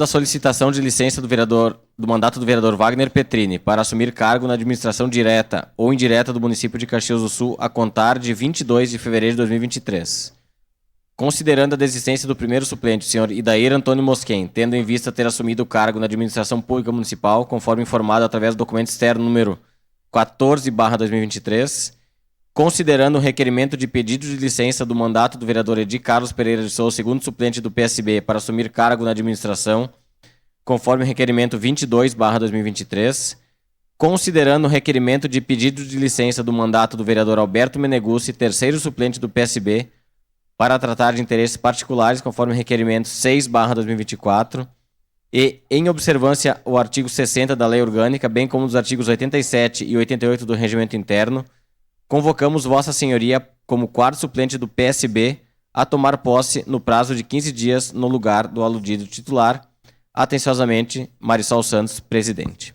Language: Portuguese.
da solicitação de licença do mandato do vereador Wagner Petrini para assumir cargo na administração direta ou indireta do município de Caxias do Sul a contar de 22 de fevereiro de 2023. Considerando a desistência do primeiro suplente, o senhor Idair Antônio Mosquen, tendo em vista ter assumido o cargo na administração pública municipal, conforme informado através do documento externo número 14/2023, considerando o requerimento de pedido de licença do mandato do vereador Edir Carlos Pereira de Souza, segundo suplente do PSB, para assumir cargo na administração, conforme o requerimento 22/2023, considerando o requerimento de pedido de licença do mandato do vereador Alberto Meneguzzi, terceiro suplente do PSB, para tratar de interesses particulares, conforme o requerimento 6/2024, e, em observância ao artigo 60 da Lei Orgânica, bem como dos artigos 87 e 88 do Regimento Interno, convocamos Vossa Senhoria, como quarto suplente do PSB, a tomar posse no prazo de 15 dias no lugar do aludido titular. Atenciosamente, Marisol Santos, presidente.